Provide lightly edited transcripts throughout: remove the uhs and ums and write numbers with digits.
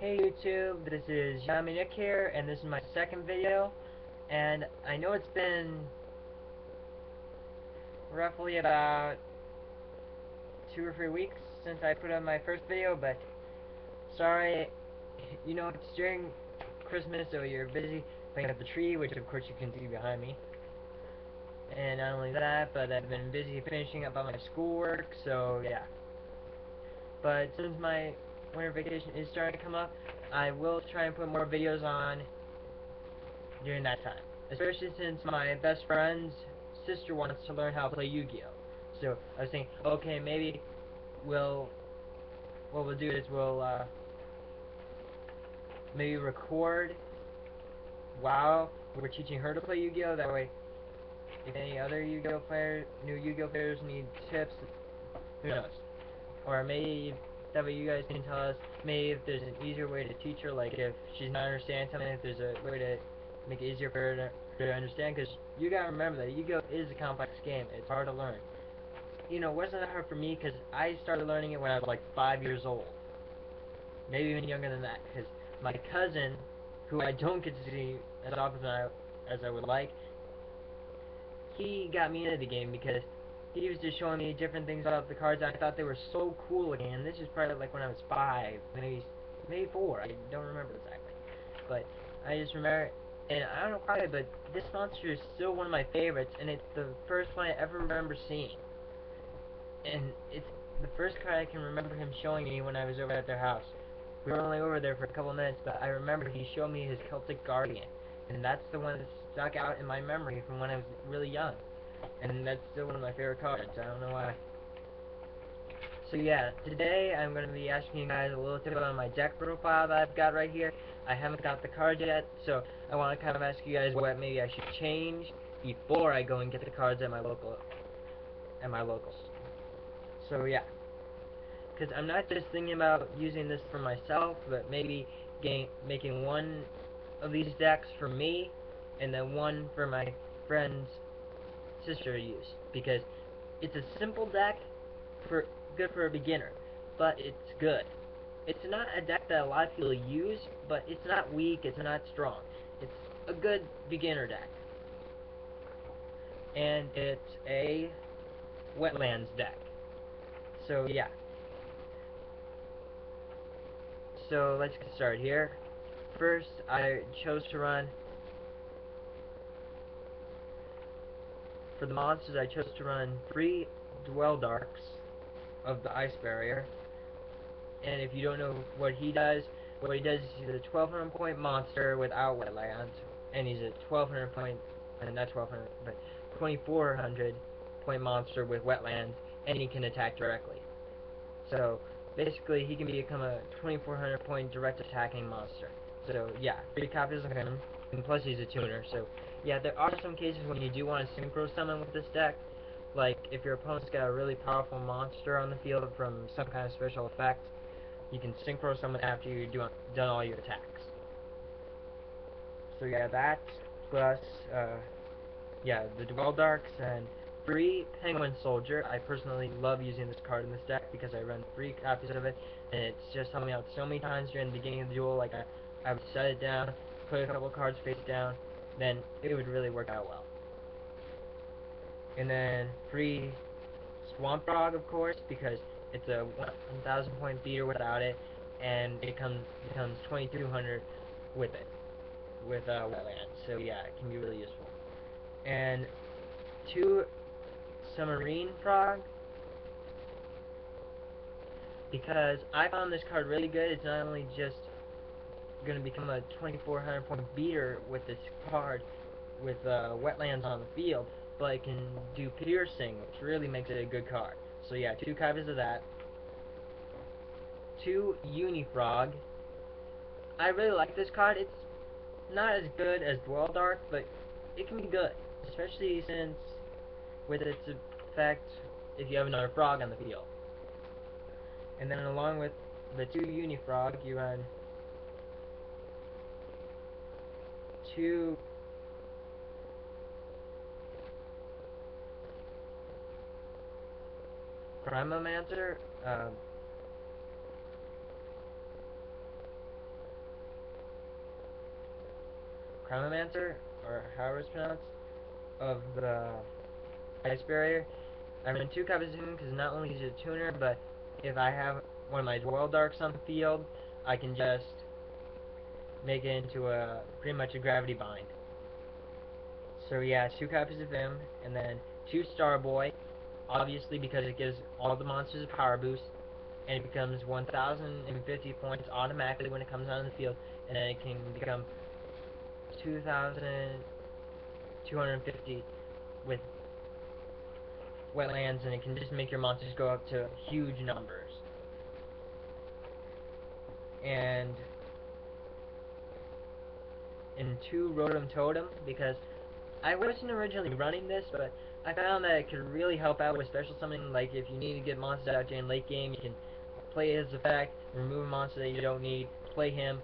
Hey YouTube, this is Nick here, and this is my second video, and I know it's been roughly about 2 or 3 weeks since I put up my first video, but sorry, it's during Christmas, so you're busy putting up the tree, which of course you can see behind me, and not only that, but I've been busy finishing up on my schoolwork, so yeah. But since my winter vacation is starting to come up, I will try and put more videos on during that time. Especially since my best friend's sister wants to learn how to play Yu-Gi-Oh! So I was thinking, okay, maybe what we'll do is we'll maybe record while we're teaching her to play Yu-Gi-Oh! That way, if any other new Yu-Gi-Oh! Players need tips, who knows? Or maybe that way you guys can tell us maybe if there's an easier way to teach her, like if she's not understanding something, if there's a way to make it easier for her to understand, because you gotta remember that Yu-Gi-Oh! Is a complex game. It's hard to learn. It wasn't that hard for me because I started learning it when I was like 5 years old. Maybe even younger than that, because my cousin, who I don't get to see as often as I would like, he got me into the game because he was just showing me different things about the cards. I thought they were so cool looking, and this is probably like when I was 5, maybe 4. I don't remember exactly, but I just remember, and I don't know why, but this monster is still one of my favorites, and it's the first one I ever remember seeing, and it's the first card I can remember him showing me when I was over at their house. We were only over there for a couple minutes, but I remember he showed me his Celtic Guardian, and that's the one that stuck out in my memory from when I was really young. And that's still one of my favorite cards. I don't know why. So yeah, today I'm going to be asking you guys a little tip on my deck profile that I've got right here. I haven't got the cards yet, so I want to kind of ask you guys what maybe I should change before I go and get the cards at my locals. So yeah, because I'm not just thinking about using this for myself, but maybe making one of these decks for me, and then one for my friend's sister to use, because it's a simple deck, good for a beginner, but it's good. It's not a deck that a lot of people use, but it's not weak, it's not strong. It's a good beginner deck. And it's a wetlands deck. So yeah. So let's get started here. First, I chose to run, for the monsters, I chose to run 3 Dwell Darks of the Ice Barrier. And if you don't know what he does is he's a 1200 point monster without wetlands, and he's a 1200 point, not 1200, but 2400 point monster with wetlands, and he can attack directly. So basically, he can become a 2400 point direct attacking monster. So yeah, 3 copies of him, and plus he's a tuner. So yeah, there are some cases when you do want to synchro summon with this deck. Like if your opponent's got a really powerful monster on the field from some kind of special effect, you can synchro summon after you've done all your attacks. So yeah, that plus yeah, the Dwell Darks and 3 Penguin Soldier. I personally love using this card in this deck because I run 3 copies of it, and it's just helped me out so many times during the beginning of the duel. Like I would set it down, put a couple cards face down, then it would really work out well. And then 3 Swamp Frog, of course, because it's a 1,000 point beater without it, and it becomes 2,200 with it, with wetlands. So yeah, it can be really useful. And 2 Submarine Frog, because I found this card really good. It's not only just going to become a 2,400 point beater with this card with wetlands on the field, but it can do piercing, which really makes it a good card. So yeah, 2 copies of that. 2 Unifrog. I really like this card. It's not as good as Dwell Dark, but it can be good, especially since with its effect if you have another frog on the field. And then along with the 2 Unifrog, you run 2 Primamancer. Chronomancer, or however it's pronounced, of the Ice Barrier. I run 2 copies of him because not only is he a tuner, but if I have one of my Dwell Darks on the field, I can just make it into a pretty much a gravity bind. So yeah, 2 copies of him, and then 2 Starboy, obviously because it gives all the monsters a power boost, and it becomes 1,050 points automatically when it comes on the field, and then it can become 2,250 with wetlands, and it can just make your monsters go up to huge numbers. And in 2 Rotom Totem, because I wasn't originally running this, but I found that it could really help out with special summoning. Like if you need to get monsters out during late game, you can play his effect, remove a monster that you don't need, play him,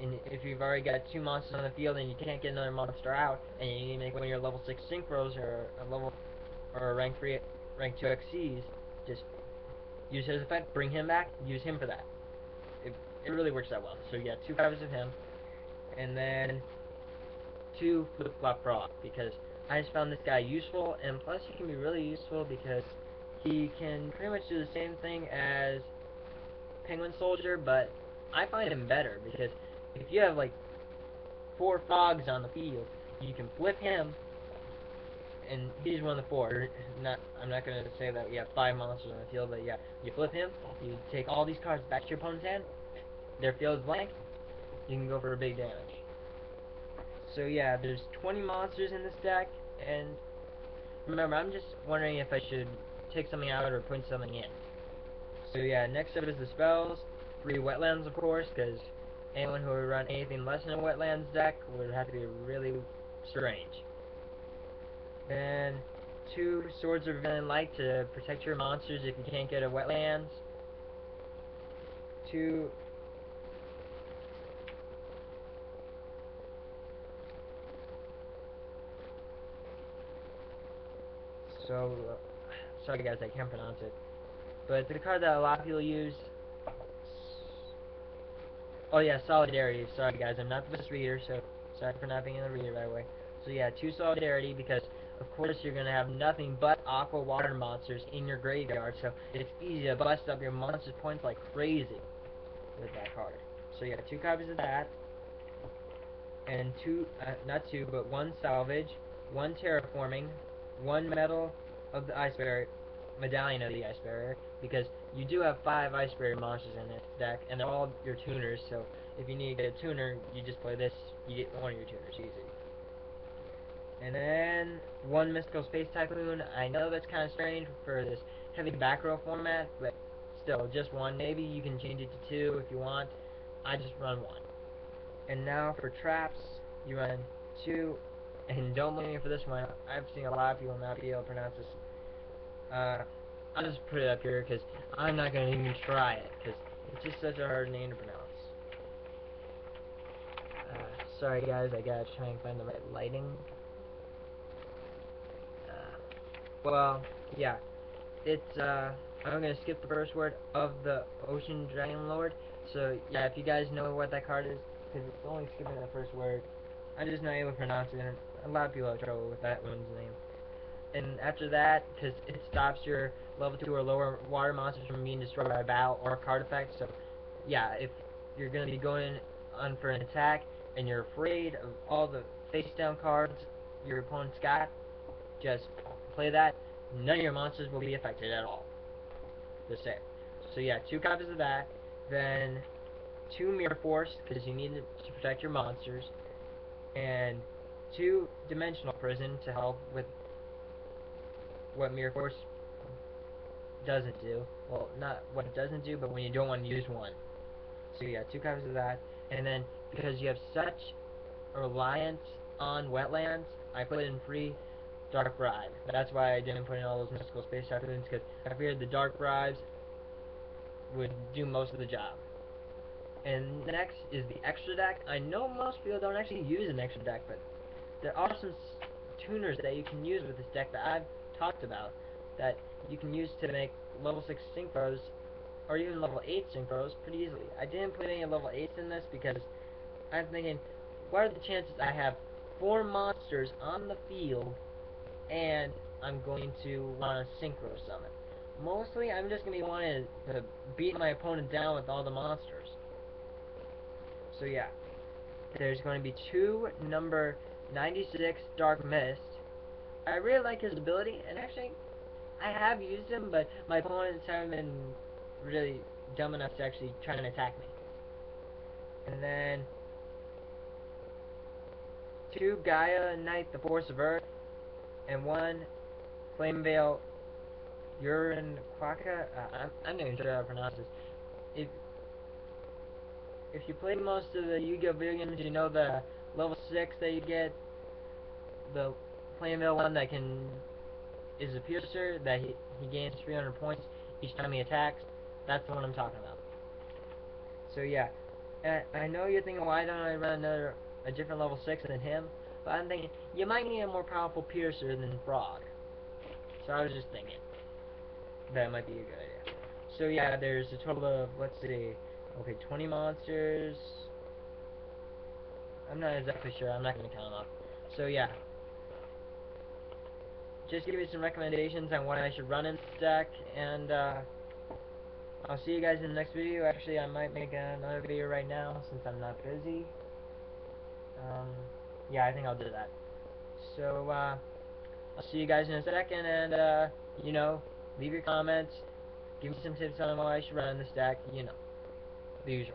and if you've already got 2 monsters on the field and you can't get another monster out, and you need to make one of your level 6 synchros or a rank 3, rank 2 XCs, just use his effect, bring him back, use him for that. It really works out well. So yeah, 2 copies of him, and then 2 Flip-Flop Frog, because I just found this guy useful, and plus he can be really useful because he can pretty much do the same thing as Penguin Soldier, but I find him better, because if you have like 4 frogs on the field, you can flip him, and he's one of the 4. I'm not gonna say that we have 5 monsters on the field, but yeah, you flip him, you take all these cards back to your opponent's hand, their field is blank, you can go for a big damage. So yeah, there's 20 monsters in this deck, and remember, I'm just wondering if I should take something out or put something in. So yeah, next up is the spells. 3 wetlands, of course, because anyone who would run anything less than a wetlands deck would have to be really strange. Then 2 Swords of Villain Light to protect your monsters if you can't get a wetlands. 2 sorry guys, I can't pronounce it. But the card that a lot of people use. Oh yeah, Solidarity. Sorry guys, I'm not the best reader, so sorry for not being able to read it right away. So yeah, 2 Solidarity, because of course you're going to have nothing but aqua water monsters in your graveyard, so it's easy to bust up your monsters points like crazy with that card. So yeah, 2 copies of that, and 2, not 2, but 1 Salvage, 1 Terraforming, 1 Metal of the Ice Barrier, Medallion of the Ice Barrier, because you do have 5 Ice Barrier monsters in this deck, and they're all your tuners, so if you need to get a tuner, you just play this, you get one of your tuners, easy. And then 1 Mystical Space Typhoon. I know that's kind of strange for this heavy back row format, but still, just 1. Maybe you can change it to 2 if you want. I just run 1. And now for traps, you run 2, and don't blame me for this one. I've seen a lot of people not be able to pronounce this. I'll just put it up here because I'm not going to even try it because it's just such a hard name to pronounce. Sorry guys, I gotta try and find the right lighting. Well, yeah, it's, I'm gonna skip the first word of the Ocean Dragon Lord. So, yeah, if you guys know what that card is, because it's only skipping the first word, I'm just not able to pronounce it, and a lot of people have trouble with that one's name. And after that, because it stops your level 2 or lower water monsters from being destroyed by a battle or a card effect, so, yeah, if you're gonna be going on for an attack, and you're afraid of all the face-down cards your opponent's got, just play that. None of your monsters will be affected at all. Just it. So yeah, 2 copies of that. Then 2 Mirror Force, because you need it to protect your monsters. And 2 Dimensional Prison to help with what Mirror Force doesn't do. Well, not what it doesn't do, but when you don't want to use 1. So yeah, 2 copies of that. And then, because you have such a reliance on wetlands, I put in free Dark Bribe. That's why I didn't put in all those Mystical Space Typhoons, because I figured the Dark Bribes would do most of the job. And next is the extra deck. I know most people don't actually use an extra deck, but there are some tuners that you can use with this deck that I've talked about, that you can use to make level 6 synchros, or even level 8 synchros, pretty easily. I didn't put any level 8s in this because I'm thinking, what are the chances I have 4 monsters on the field and I'm going to want to synchro summon? Mostly, I'm just going to be wanting to beat my opponent down with all the monsters. So yeah, there's going to be 2 number 96 Dark Mist. I really like his ability, and actually, I have used him, but my opponents haven't been really dumb enough to actually try and attack me. And then 2 Gaia Knight, the Force of Earth, and 1 Flame Veil Urin Quaka. I'm not even sure how to pronounce this. If you play most of the Yu-Gi-Oh video games, you know the level 6 that you get, the Flame Veil one that is a piercer that he gains 300 points each time he attacks. That's the one I'm talking about. So yeah, I know you're thinking, why don't I run a different level 6 than him? But I'm thinking, you might need a more powerful piercer than Frog. So I was just thinking, that might be a good idea. So yeah, there's a total of, let's see, okay, 20 monsters. I'm not exactly sure, I'm not going to count them up. So yeah, just give you some recommendations on what I should run in this deck, and I'll see you guys in the next video. Actually, I might make another video right now since I'm not busy. Yeah, I think I'll do that. So, I'll see you guys in a second, and, you know, leave your comments, give me some tips on what I should run in this deck, you know, the usual.